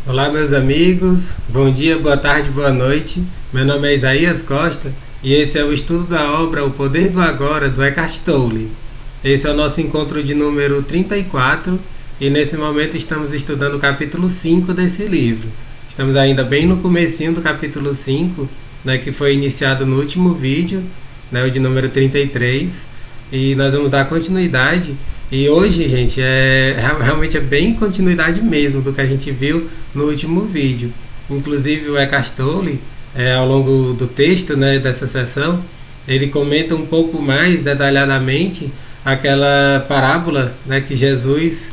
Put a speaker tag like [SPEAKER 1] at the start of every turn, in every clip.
[SPEAKER 1] Olá, meus amigos. Bom dia, boa tarde, boa noite. Meu nome é Isaías Costa e esse é o estudo da obra O Poder do Agora, do Eckhart Tolle. Esse é o nosso encontro de número 34 e nesse momento estamos estudando o capítulo 5 desse livro. Estamos ainda bem no comecinho do capítulo 5, que foi iniciado no último vídeo, o de número 33, e nós vamos dar continuidade. E hoje, gente, realmente é bem continuidade mesmo do que a gente viu no último vídeo. Inclusive o Eckhart Tolle, ao longo do texto, dessa sessão, ele comenta um pouco mais detalhadamente aquela parábola, que Jesus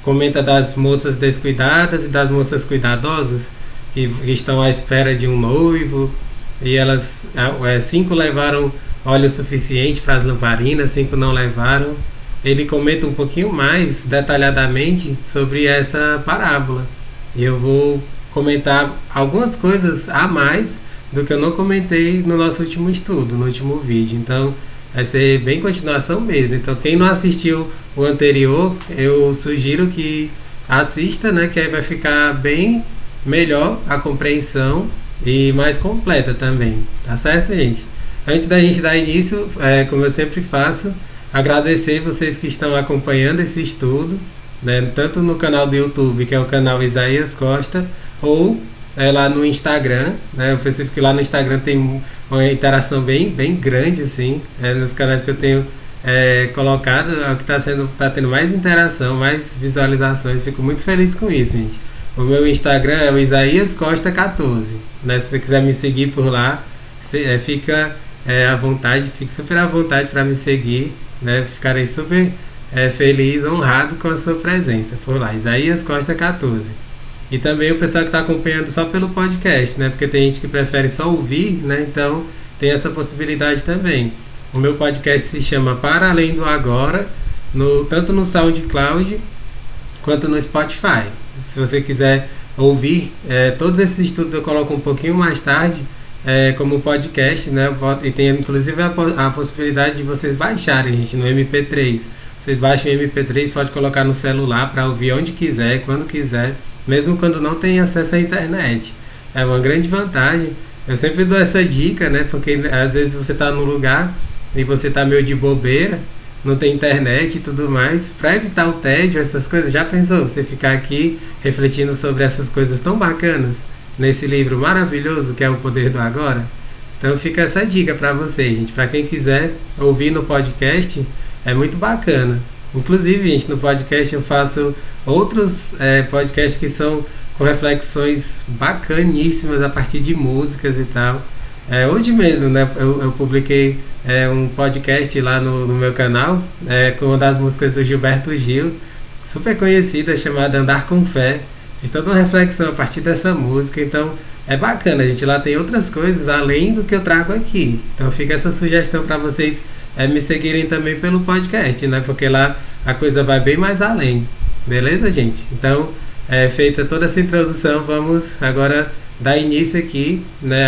[SPEAKER 1] comenta das moças descuidadas e das moças cuidadosas que estão à espera de um noivo, e elas 5 levaram óleo suficiente para as lamparinas, 5 não levaram. Ele comenta um pouquinho mais detalhadamente sobre essa parábola. E eu vou comentar algumas coisas a mais do que eu não comentei no nosso último estudo, no último vídeo. Então, vai ser bem continuação mesmo. Então, quem não assistiu o anterior, eu sugiro que assista, que aí vai ficar bem melhor a compreensão e mais completa também. Tá certo, gente? Antes da gente dar início, como eu sempre faço, agradecer vocês que estão acompanhando esse estudo, tanto no canal do YouTube, que é o canal Isaías Costa, ou lá no Instagram. Eu percebo que lá no Instagram tem uma interação bem grande, assim, nos canais que eu tenho colocado, é o que tá tendo mais interação, mais visualizações. Fico muito feliz com isso, gente. O meu Instagram é o Isaías Costa 14. Se você quiser me seguir por lá, fica à vontade, fique super à vontade para me seguir. Ficarei super feliz, honrado com a sua presença por lá, Isaías Costa 14. E também o pessoal que está acompanhando só pelo podcast, porque tem gente que prefere só ouvir, então tem essa possibilidade também. O meu podcast se chama Para Além do Agora, tanto no SoundCloud quanto no Spotify. Se você quiser ouvir, todos esses estudos eu coloco um pouquinho mais tarde, como podcast, e tem inclusive a possibilidade de vocês baixarem, gente, no MP3. Vocês baixam o MP3, pode colocar no celular para ouvir onde quiser, quando quiser, mesmo quando não tem acesso à internet. É uma grande vantagem. Eu sempre dou essa dica, porque às vezes você está num lugar e você está meio de bobeira, não tem internet e tudo mais. Para evitar o tédio, essas coisas, já pensou? Você ficar aqui refletindo sobre essas coisas tão bacanas nesse livro maravilhoso que é O Poder do Agora? Então fica essa dica para vocês, gente. Para quem quiser ouvir no podcast, é muito bacana. Inclusive, gente, no podcast eu faço outros podcasts que são com reflexões bacaníssimas a partir de músicas e tal. Hoje mesmo, eu publiquei um podcast lá no meu canal, com uma das músicas do Gilberto Gil, super conhecida, chamada Andar com Fé. Fiz toda uma reflexão a partir dessa música, então é bacana, gente. Lá tem outras coisas além do que eu trago aqui. Então fica essa sugestão para vocês me seguirem também pelo podcast, porque lá a coisa vai bem mais além. Beleza, gente? Então, feita toda essa introdução, vamos agora dar início aqui,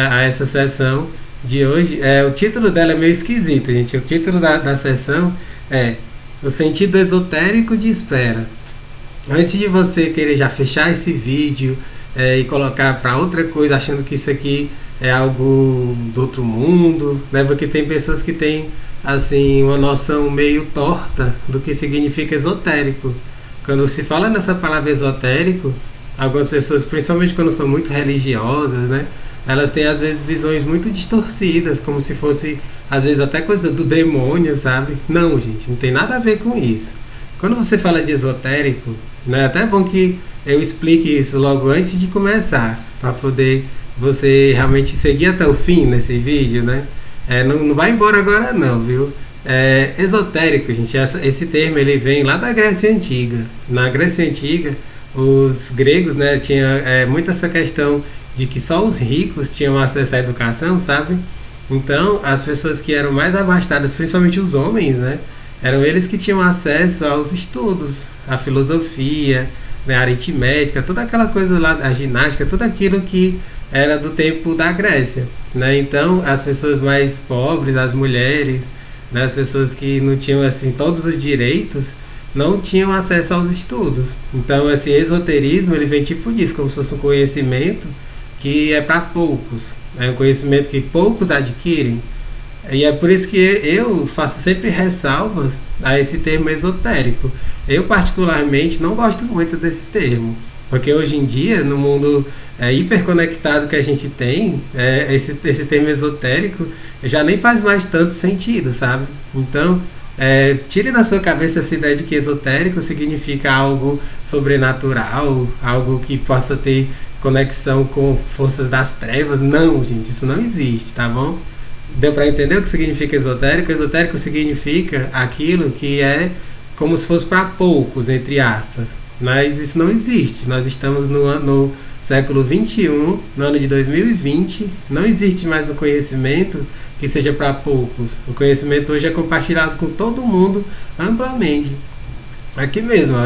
[SPEAKER 1] a essa sessão de hoje. O título dela é meio esquisito, gente. O título da sessão é O Sentido Esotérico de Espera. Antes de você querer já fechar esse vídeo e colocar para outra coisa, achando que isso aqui é algo do outro mundo, porque tem pessoas que têm assim uma noção meio torta do que significa esotérico. Quando se fala nessa palavra esotérico, algumas pessoas, principalmente quando são muito religiosas, elas têm às vezes visões muito distorcidas, como se fosse às vezes até coisa do demônio, sabe? Não, gente, não tem nada a ver com isso. Quando você fala de esotérico, é até bom que eu explique isso logo antes de começar, para poder você realmente seguir até o fim nesse vídeo, não vai embora agora não, viu? Esotérico, gente, esse termo ele vem lá da Grécia Antiga. Na Grécia Antiga, os gregos, tinham muito essa questão de que só os ricos tinham acesso à educação, sabe? Então, as pessoas que eram mais abastadas, principalmente os homens, eram eles que tinham acesso aos estudos, à filosofia, a aritmética, toda aquela coisa lá, a ginástica, tudo aquilo que era do tempo da Grécia. Então, as pessoas mais pobres, as mulheres, as pessoas que não tinham assim todos os direitos, não tinham acesso aos estudos. Então esse esoterismo ele vem tipo disso, como se fosse um conhecimento que é para poucos, é um conhecimento que poucos adquirem. E é por isso que eu faço sempre ressalvas a esse termo esotérico. Eu particularmente não gosto muito desse termo, porque hoje em dia, no mundo hiperconectado que a gente tem, esse termo esotérico já nem faz mais tanto sentido, sabe? Então, tire da sua cabeça essa ideia de que esotérico significa algo sobrenatural, algo que possa ter conexão com forças das trevas. Não, gente, isso não existe, tá bom? Deu para entender o que significa esotérico? Esotérico significa aquilo que é como se fosse para poucos, entre aspas. Mas isso não existe. Nós estamos no século XXI, no ano de 2020. Não existe mais um conhecimento que seja para poucos. O conhecimento hoje é compartilhado com todo mundo amplamente. Aqui mesmo,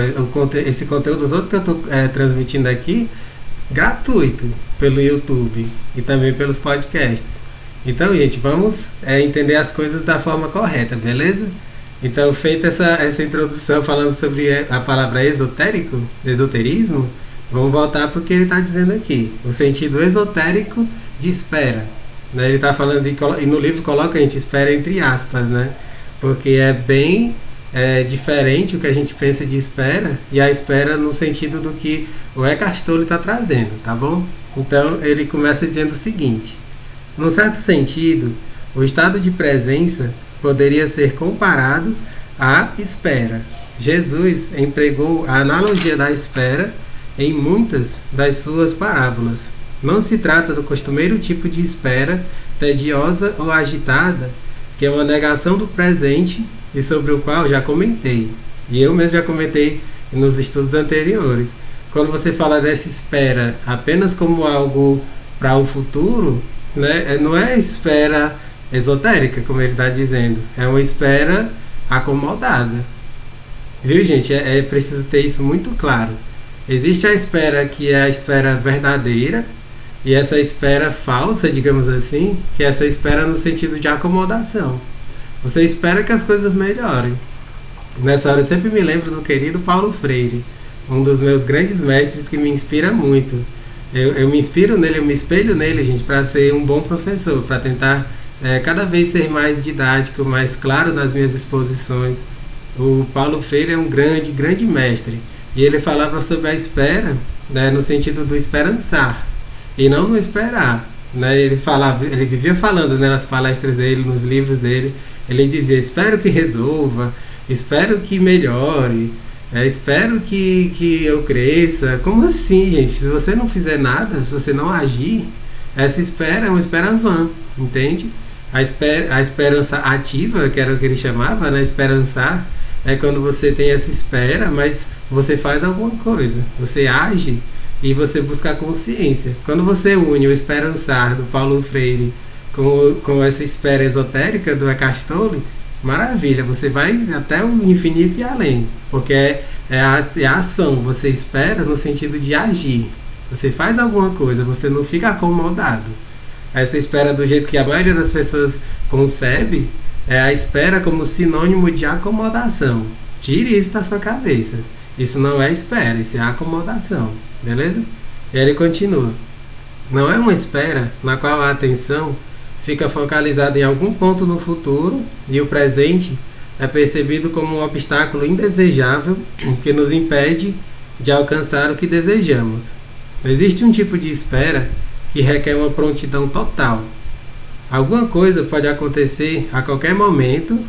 [SPEAKER 1] esse conteúdo todo que eu estou transmitindo aqui, gratuito, pelo YouTube e também pelos podcasts. Então, gente, vamos entender as coisas da forma correta, beleza? Então, feita essa introdução falando sobre a palavra esotérico, esoterismo, vamos voltar para o que ele está dizendo aqui. O sentido esotérico de espera. Né? Ele está falando, e no livro coloca a gente espera entre aspas, né? Porque é bem diferente o que a gente pensa de espera e a espera no sentido do que o Eckhart Tolle está trazendo, tá bom? Então, ele começa dizendo o seguinte: num certo sentido, o estado de presença poderia ser comparado à espera. Jesus empregou a analogia da espera em muitas das suas parábolas. Não se trata do costumeiro tipo de espera tediosa ou agitada, que é uma negação do presente e sobre o qual já comentei. E eu mesmo já comentei nos estudos anteriores. Quando você fala dessa espera apenas como algo para o futuro, né, não é espera esotérica, como ele está dizendo. É uma espera acomodada. Viu, gente? É preciso ter isso muito claro. Existe a espera que é a espera verdadeira e essa espera falsa, digamos assim, que é essa espera no sentido de acomodação. Você espera que as coisas melhorem. Nessa hora eu sempre me lembro do querido Paulo Freire, um dos meus grandes mestres que me inspira muito. Eu me inspiro nele, eu me espelho nele, gente, para ser um bom professor, para tentar cada vez ser mais didático, mais claro nas minhas exposições. O Paulo Freire é um grande, grande mestre. E ele falava sobre a espera, né, no sentido do esperançar, e não no esperar. Né? Ele vivia falando, né, nas palestras dele, nos livros dele, ele dizia: espero que resolva, espero que melhore, espero que eu cresça. Como assim, gente? Se você não fizer nada, se você não agir, essa espera é uma espera vã, entende? A esperança ativa, que era o que ele chamava, né? Esperançar, é quando você tem essa espera, mas você faz alguma coisa, você age e você busca a consciência. Quando você une o esperançar do Paulo Freire com essa espera esotérica do Eckhart Tolle, maravilha, você vai até o infinito e além, porque é a ação, você espera no sentido de agir, você faz alguma coisa, você não fica acomodado. Essa espera, do jeito que a maioria das pessoas concebe, é a espera como sinônimo de acomodação. Tire isso da sua cabeça. Isso não é espera, isso é acomodação, beleza? E ele continua: não é uma espera na qual a atenção fica focalizada em algum ponto no futuro e o presente é percebido como um obstáculo indesejável que nos impede de alcançar o que desejamos. Existe um tipo de espera que requer uma prontidão total. Alguma coisa pode acontecer a qualquer momento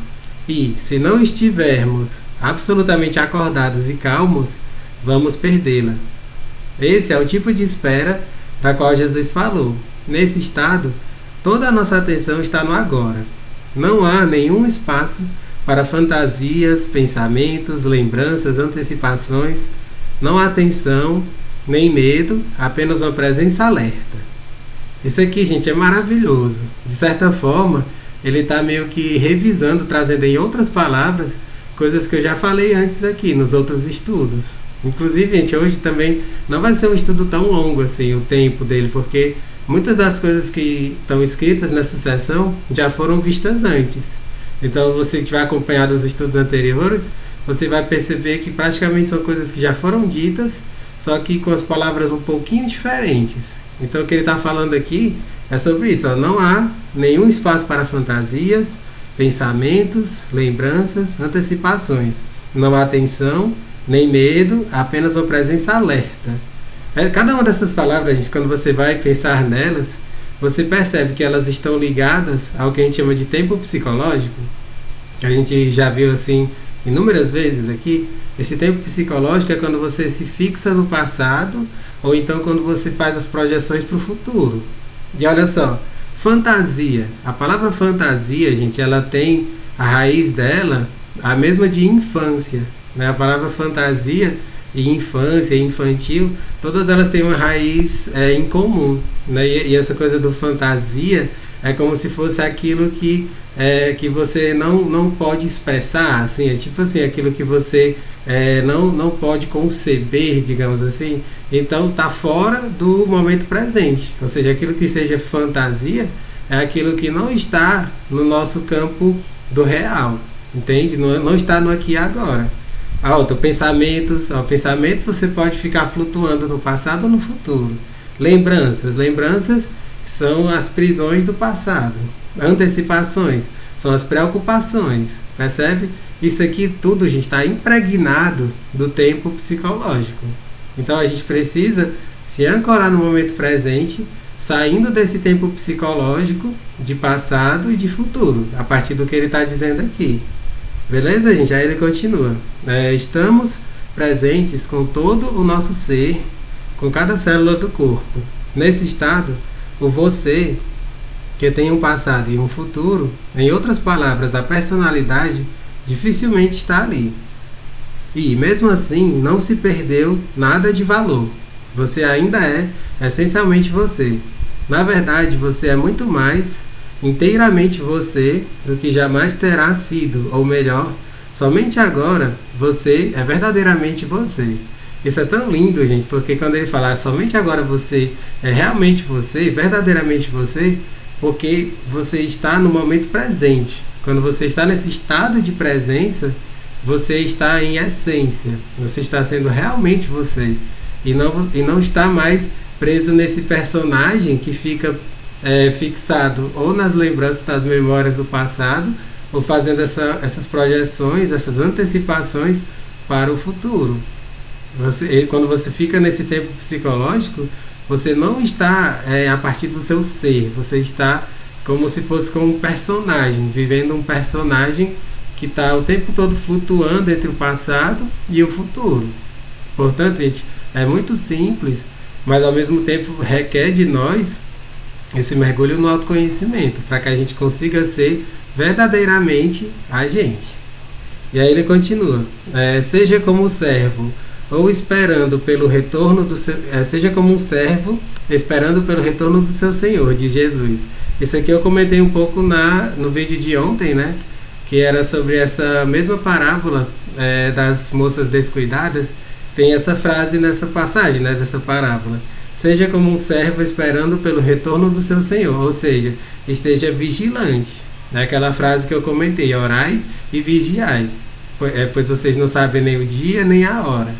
[SPEAKER 1] e, se não estivermos absolutamente acordados e calmos, vamos perdê-la. Esse é o tipo de espera da qual Jesus falou. Nesse estado, toda a nossa atenção está no agora. Não há nenhum espaço para fantasias, pensamentos, lembranças, antecipações. Não há tensão, nem medo, apenas uma presença alerta. Isso aqui, gente, é maravilhoso. De certa forma, ele está meio que revisando, trazendo em outras palavras, coisas que eu já falei antes aqui, nos outros estudos. Inclusive, gente, hoje também não vai ser um estudo tão longo assim, o tempo dele, porque muitas das coisas que estão escritas nessa sessão já foram vistas antes. Então, você que tiver acompanhado os estudos anteriores, você vai perceber que praticamente são coisas que já foram ditas, só que com as palavras um pouquinho diferentes. Então o que ele está falando aqui é sobre isso. Ó, não há nenhum espaço para fantasias, pensamentos, lembranças, antecipações. Não há tensão, nem medo, apenas uma presença alerta. Cada uma dessas palavras, gente, quando você vai pensar nelas, você percebe que elas estão ligadas ao que a gente chama de tempo psicológico, que a gente já viu assim inúmeras vezes aqui. Esse tempo psicológico é quando você se fixa no passado, ou então quando você faz as projeções para o futuro. E olha só, fantasia. A palavra fantasia, gente, ela tem a raiz dela a mesma de infância, né? A palavra fantasia e infância, infantil, todas elas têm uma raiz em comum, né? E essa coisa do fantasia é como se fosse aquilo que você não pode expressar, assim, é tipo assim, aquilo que você não pode conceber, digamos assim. Então tá fora do momento presente, ou seja, aquilo que seja fantasia é aquilo que não está no nosso campo do real, entende? Não está no aqui e agora. Pensamentos você pode ficar flutuando no passado ou no futuro. Lembranças são as prisões do passado. Antecipações são as preocupações, percebe? Isso aqui tudo, gente, está impregnado do tempo psicológico. Então a gente precisa se ancorar no momento presente, saindo desse tempo psicológico de passado e de futuro, a partir do que ele está dizendo aqui. Beleza, gente? Aí ele continua. Estamos presentes com todo o nosso ser, com cada célula do corpo. Nesse estado, o você, que tem um passado e um futuro, em outras palavras, a personalidade, dificilmente está ali. E, mesmo assim, não se perdeu nada de valor. Você ainda é essencialmente você. Na verdade, você é muito mais inteiramente você do que jamais terá sido, ou melhor, somente agora você é verdadeiramente você. Isso é tão lindo, gente, porque quando ele fala somente agora você é realmente você, verdadeiramente você, porque você está no momento presente. Quando você está nesse estado de presença, você está em essência, você está sendo realmente você, e não está mais preso nesse personagem que fica fixado ou nas lembranças, nas memórias do passado, ou fazendo essas projeções, essas antecipações para o futuro. Quando você fica nesse tempo psicológico, você não está a partir do seu ser, você está como se fosse como um personagem, vivendo um personagem que está o tempo todo flutuando entre o passado e o futuro. Portanto, gente, é muito simples, mas ao mesmo tempo requer de nós esse mergulho no autoconhecimento, para que a gente consiga ser verdadeiramente a gente. E aí ele continua, seja como um servo, ou esperando pelo retorno do seu, seja como um servo, esperando pelo retorno do seu Senhor, de Jesus. Isso aqui eu comentei um pouco no vídeo de ontem, né? Que era sobre essa mesma parábola das moças descuidadas. Tem essa frase nessa passagem, né, dessa parábola. Seja como um servo esperando pelo retorno do seu Senhor, ou seja, esteja vigilante. É aquela frase que eu comentei, orai e vigiai, pois vocês não sabem nem o dia nem a hora.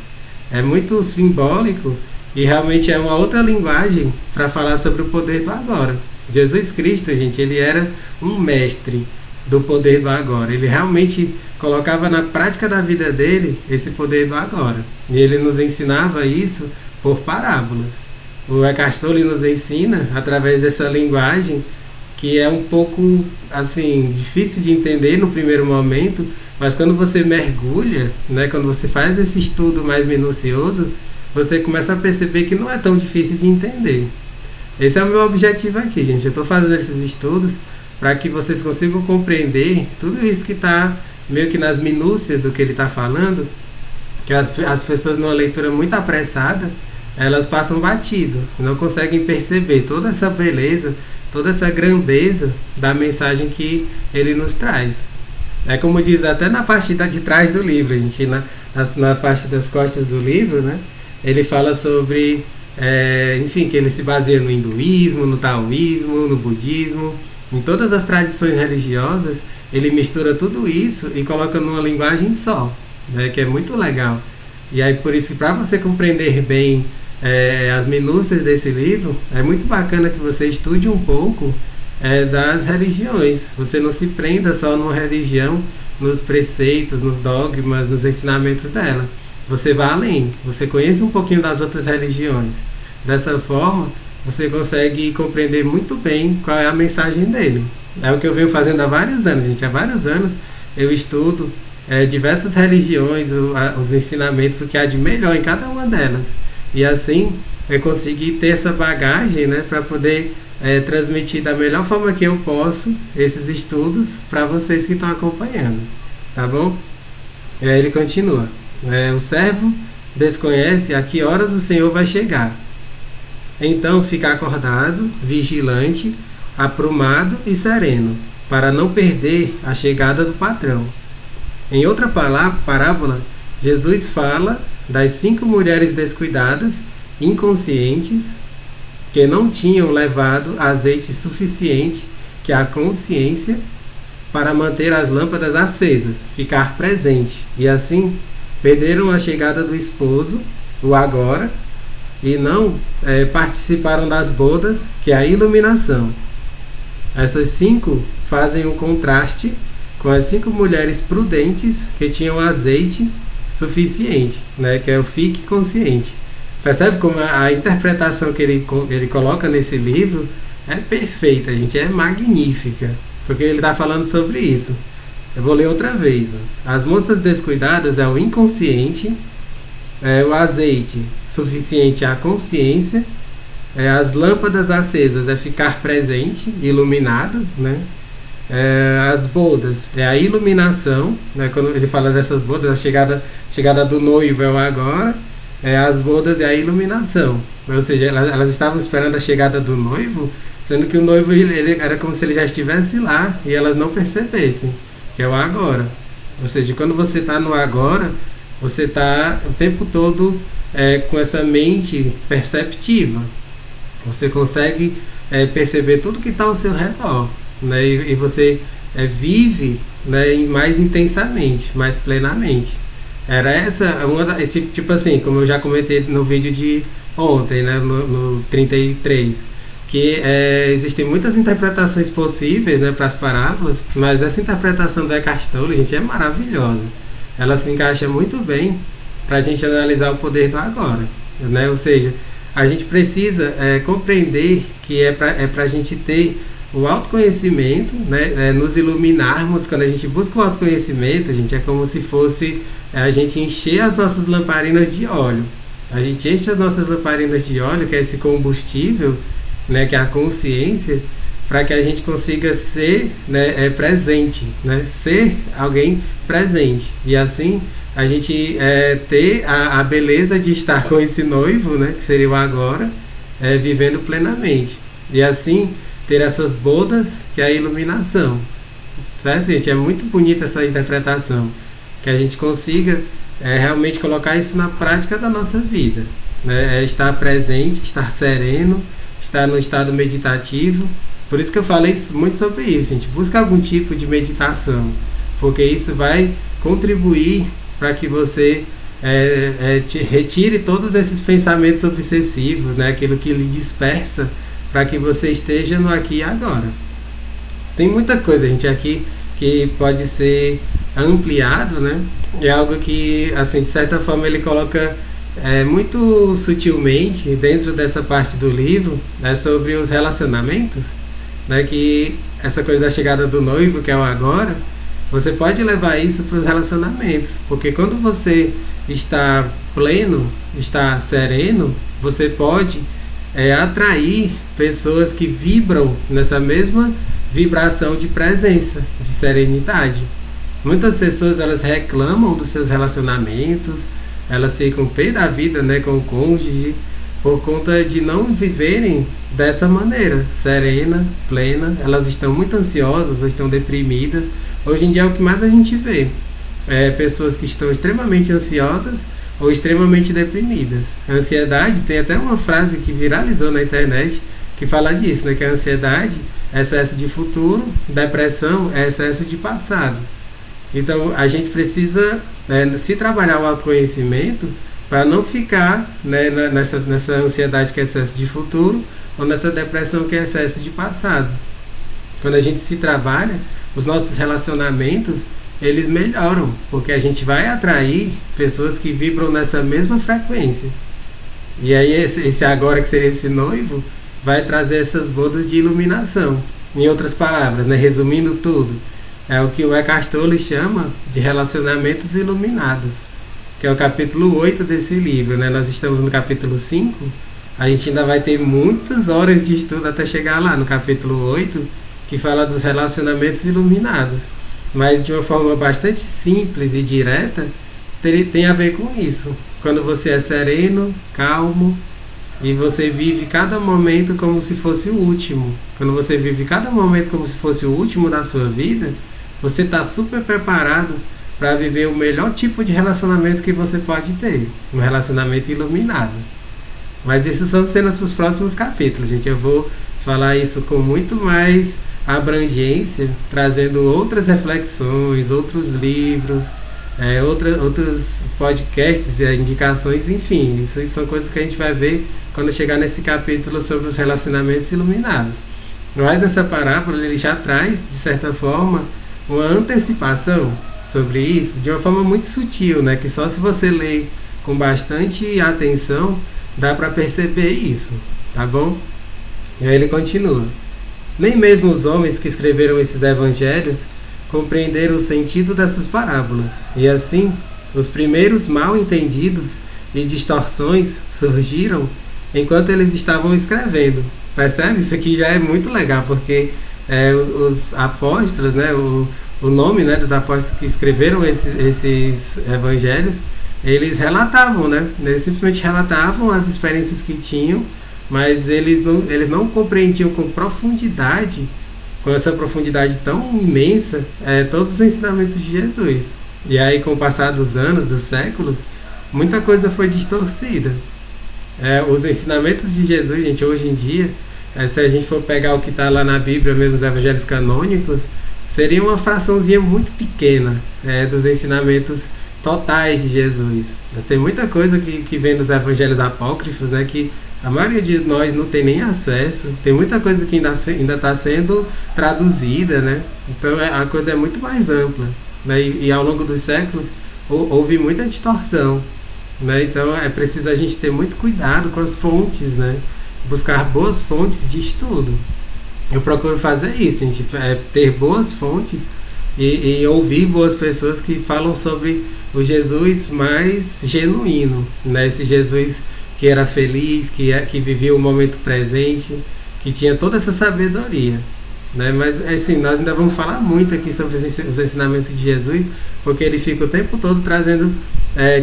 [SPEAKER 1] É muito simbólico e realmente é uma outra linguagem para falar sobre o poder do agora. Jesus Cristo, gente, ele era um mestre do poder do agora. Ele realmente colocava na prática da vida dele esse poder do agora. E ele nos ensinava isso por parábolas. O Eckhart Tolle nos ensina através dessa linguagem que é um pouco assim difícil de entender no primeiro momento, mas quando você mergulha, né, quando você faz esse estudo mais minucioso, você começa a perceber que não é tão difícil de entender. Esse é o meu objetivo aqui, gente. Eu estou fazendo esses estudos para que vocês consigam compreender tudo isso que está meio que nas minúcias do que ele está falando, que as pessoas numa leitura muito apressada, elas passam batido, não conseguem perceber toda essa beleza, toda essa grandeza da mensagem que ele nos traz. É como diz até na parte de trás do livro, gente, na parte das costas do livro, né? Ele fala sobre, enfim, que ele se baseia no hinduísmo, no taoísmo, no budismo, em todas as tradições religiosas. Ele mistura tudo isso e coloca numa linguagem só. né, que é muito legal. E aí por isso que para você compreender bem as minúcias desse livro, é muito bacana que você estude um pouco das religiões. Você não se prenda só numa religião, nos preceitos, nos dogmas, nos ensinamentos dela. Você vai além, você conhece um pouquinho das outras religiões. Dessa forma, você consegue compreender muito bem qual é a mensagem dele. É o que eu venho fazendo há vários anos, gente. Há vários anos eu estudo diversas religiões, os ensinamentos, o que há de melhor em cada uma delas. E assim eu consegui ter essa bagagem, né, para poder transmitir da melhor forma que eu posso esses estudos para vocês que estão acompanhando. Tá bom? E aí ele continua. O servo desconhece a que horas o Senhor vai chegar. Então fica acordado, vigilante, aprumado e sereno, para não perder a chegada do patrão. Em outra parábola, Jesus fala das 5 mulheres descuidadas, inconscientes, que não tinham levado azeite suficiente, que é a consciência, para manter as lâmpadas acesas, ficar presente, e assim perderam a chegada do esposo, o agora, e não participaram das bodas, que é a iluminação. Essas 5 fazem um contraste com as 5 mulheres prudentes que tinham azeite suficiente, né, que é o fique consciente. Percebe como a interpretação que ele coloca nesse livro é perfeita, gente, é magnífica, porque ele está falando sobre isso. Eu vou ler outra vez. As moças descuidadas é o inconsciente, o azeite suficiente é a consciência, as lâmpadas acesas é ficar presente, iluminado, né? As bodas é a iluminação, né? Quando ele fala dessas bodas, a chegada do noivo é o agora, as bodas é a iluminação, ou seja, elas estavam esperando a chegada do noivo, sendo que o noivo ele era como se ele já estivesse lá e elas não percebessem, que é o agora. Ou seja, quando você está no agora, você está o tempo todo com essa mente perceptiva, você consegue perceber tudo que está ao seu redor, né? E você vive, né, mais intensamente, mais plenamente. Era essa tipo assim, como eu já comentei no vídeo de ontem, né, no 33, que existem muitas interpretações possíveis, né, para as parábolas, mas essa interpretação do Eckhart Tolle, gente, é maravilhosa. Ela se encaixa muito bem para a gente analisar o poder do agora, né? Ou seja, a gente precisa compreender que é para a gente ter o autoconhecimento, né? Nos iluminarmos. Quando a gente busca o autoconhecimento, a gente é como se fosse a gente encher as nossas lamparinas de óleo. A gente enche as nossas lamparinas de óleo, que é esse combustível, né? Que é a consciência, para que a gente consiga ser, né, presente, né? Ser alguém presente. E assim a gente ter a beleza de estar com esse noivo, né, que seria o agora, vivendo plenamente. E assim ter essas bodas, que é a iluminação. Certo, gente? É muito bonita essa interpretação. Que a gente consiga realmente colocar isso na prática da nossa vida, né? Estar presente, estar sereno, estar no estado meditativo. Por isso que eu falei muito sobre isso, gente. Busca algum tipo de meditação, porque isso vai contribuir para que você retire todos esses pensamentos obsessivos, né? Aquilo que lhe dispersa, para que você esteja no aqui e agora. Tem muita coisa, gente, aqui que pode ser ampliado, né? É algo que, assim, de certa forma ele coloca muito sutilmente dentro dessa parte do livro, né, sobre os relacionamentos, né? Que essa coisa da chegada do noivo, que é o agora, você pode levar isso para os relacionamentos, porque quando você está pleno, está sereno, você pode atrair pessoas que vibram nessa mesma vibração de presença, de serenidade. Muitas pessoas, elas reclamam dos seus relacionamentos, elas ficam pé da vida, né, com o cônjuge, por conta de não viverem dessa maneira, serena, plena. Elas estão muito ansiosas, ou estão deprimidas. Hoje em dia é o que mais a gente vê. Pessoas que estão extremamente ansiosas ou extremamente deprimidas. A ansiedade, tem até uma frase que viralizou na internet que fala disso, né? Que a ansiedade é excesso de futuro, depressão é excesso de passado. Então a gente precisa, né, se trabalhar o autoconhecimento para não ficar, né, nessa ansiedade que é excesso de futuro ou nessa depressão que é excesso de passado. Quando a gente se trabalha, os nossos relacionamentos eles melhoram, porque a gente vai atrair pessoas que vibram nessa mesma frequência. E aí esse agora que seria esse noivo vai trazer essas bodas de iluminação. Em outras palavras, né, resumindo tudo, é o que o Eckhart Tolle chama de relacionamentos iluminados, que é o capítulo 8 desse livro, né? Nós estamos no capítulo 5, a gente ainda vai ter muitas horas de estudo até chegar lá no capítulo 8, que fala dos relacionamentos iluminados. Mas de uma forma bastante simples e direta, tem a ver com isso. Quando você é sereno, calmo, e você vive cada momento como se fosse o último. Quando você vive cada momento como se fosse o último da sua vida, você está super preparado para viver o melhor tipo de relacionamento que você pode ter. Um relacionamento iluminado. Mas isso são cenas para os próximos capítulos, gente. Eu vou falar isso com muito mais abrangência, trazendo outras reflexões, outros livros, outros podcasts, indicações, enfim. Isso são coisas que a gente vai ver quando chegar nesse capítulo sobre os relacionamentos iluminados. Mas nessa parábola ele já traz, de certa forma, uma antecipação sobre isso, de uma forma muito sutil, né? Que só se você ler com bastante atenção dá para perceber isso, tá bom? E aí ele continua. Nem mesmo os homens que escreveram esses evangelhos compreenderam o sentido dessas parábolas, e assim, os primeiros mal entendidos e distorções surgiram enquanto eles estavam escrevendo. Percebe? Isso aqui já é muito legal, porque os apóstolos, né, o nome, né, dos apóstolos que escreveram esses evangelhos, eles relatavam, né? Eles simplesmente relatavam as experiências que tinham, mas eles não compreendiam com profundidade, com essa profundidade tão imensa, todos os ensinamentos de Jesus. E aí, com o passar dos anos, dos séculos, muita coisa foi distorcida. Os ensinamentos de Jesus, gente, hoje em dia, se a gente for pegar o que está lá na Bíblia, mesmo os evangelhos canônicos, seria uma fraçãozinha muito pequena dos ensinamentos totais de Jesus. Tem muita coisa que vem dos evangelhos apócrifos, né, que a maioria de nós não tem nem acesso. Tem muita coisa que ainda está sendo traduzida, né? Então a coisa é muito mais ampla, né? E ao longo dos séculos houve muita distorção, né? Então é preciso a gente ter muito cuidado com as fontes, né? Buscar boas fontes de estudo. Eu procuro fazer isso, gente, ter boas fontes e ouvir boas pessoas que falam sobre o Jesus mais genuíno, né? Esse Jesus que era feliz, que vivia o momento presente, que tinha toda essa sabedoria, né? Mas assim, nós ainda vamos falar muito aqui sobre os ensinamentos de Jesus, porque ele fica o tempo todo trazendo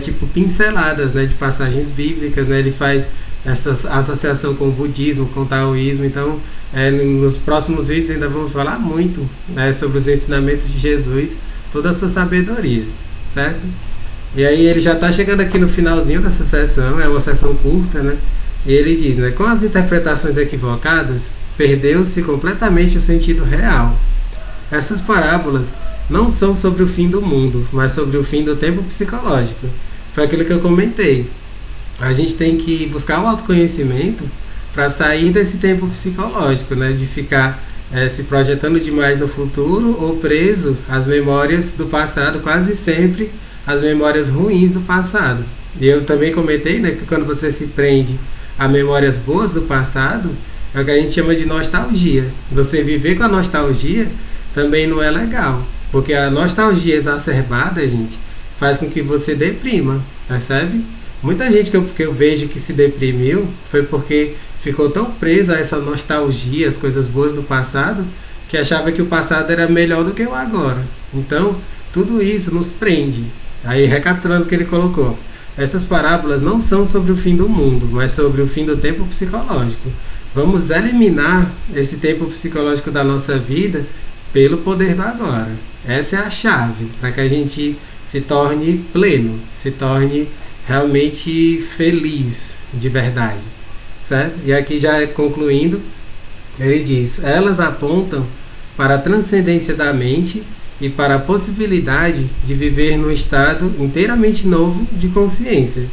[SPEAKER 1] tipo pinceladas, né, de passagens bíblicas, né? Ele faz essa associação com o budismo, com o taoísmo. Então nos próximos vídeos ainda vamos falar muito, né, sobre os ensinamentos de Jesus, toda a sua sabedoria, certo? E aí ele já está chegando aqui no finalzinho dessa sessão, é uma sessão curta, né? E ele diz, né, com as interpretações equivocadas, perdeu-se completamente o sentido real. Essas parábolas não são sobre o fim do mundo, mas sobre o fim do tempo psicológico. Foi aquilo que eu comentei. A gente tem que buscar o autoconhecimento para sair desse tempo psicológico, né? De ficar se projetando demais no futuro ou preso às memórias do passado, quase sempre as memórias ruins do passado. E eu também comentei, né, que quando você se prende a memórias boas do passado, é o que a gente chama de nostalgia. Você viver com a nostalgia também não é legal, porque a nostalgia exacerbada, gente, faz com que você deprima, percebe? Muita gente que eu vejo que se deprimiu foi porque ficou tão preso a essa nostalgia, as coisas boas do passado, que achava que o passado era melhor do que o agora. Então, tudo isso nos prende. Aí, recapitulando o que ele colocou, essas parábolas não são sobre o fim do mundo, mas sobre o fim do tempo psicológico. Vamos eliminar esse tempo psicológico da nossa vida pelo poder do agora. Essa é a chave para que a gente se torne pleno, se torne realmente feliz de verdade, certo? E aqui já concluindo, ele diz, elas apontam para a transcendência da mente e para a possibilidade de viver num estado inteiramente novo de consciência.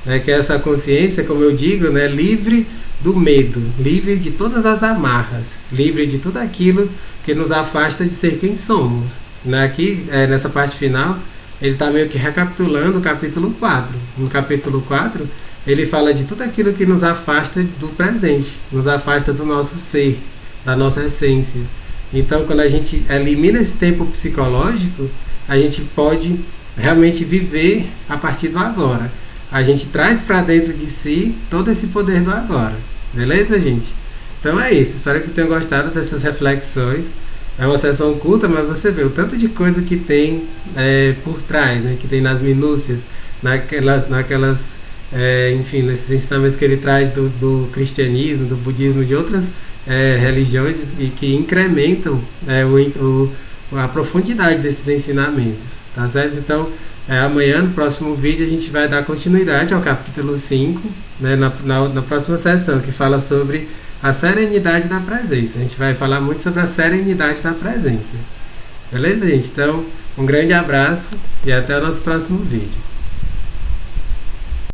[SPEAKER 1] Né? Que é essa consciência, como eu digo, né? Livre do medo, livre de todas as amarras, livre de tudo aquilo que nos afasta de ser quem somos. Aqui, nessa parte final, ele está meio que recapitulando o capítulo 4. No capítulo 4, ele fala de tudo aquilo que nos afasta do presente, nos afasta do nosso ser, da nossa essência. Então, quando a gente elimina esse tempo psicológico, a gente pode realmente viver a partir do agora. A gente traz para dentro de si todo esse poder do agora. Beleza, gente? Então é isso. Espero que tenham gostado dessas reflexões. É uma sessão curta, mas você vê o tanto de coisa que tem por trás, né? Que tem nas minúcias, enfim, nesses ensinamentos que ele traz do cristianismo, do budismo, de outras religiões e que incrementam a profundidade desses ensinamentos, tá certo? Então, amanhã, no próximo vídeo, a gente vai dar continuidade ao capítulo 5, né, na próxima sessão, que fala sobre a serenidade da presença. A gente vai falar muito sobre a serenidade da presença. Beleza, gente? Então, um grande abraço e até o nosso próximo vídeo.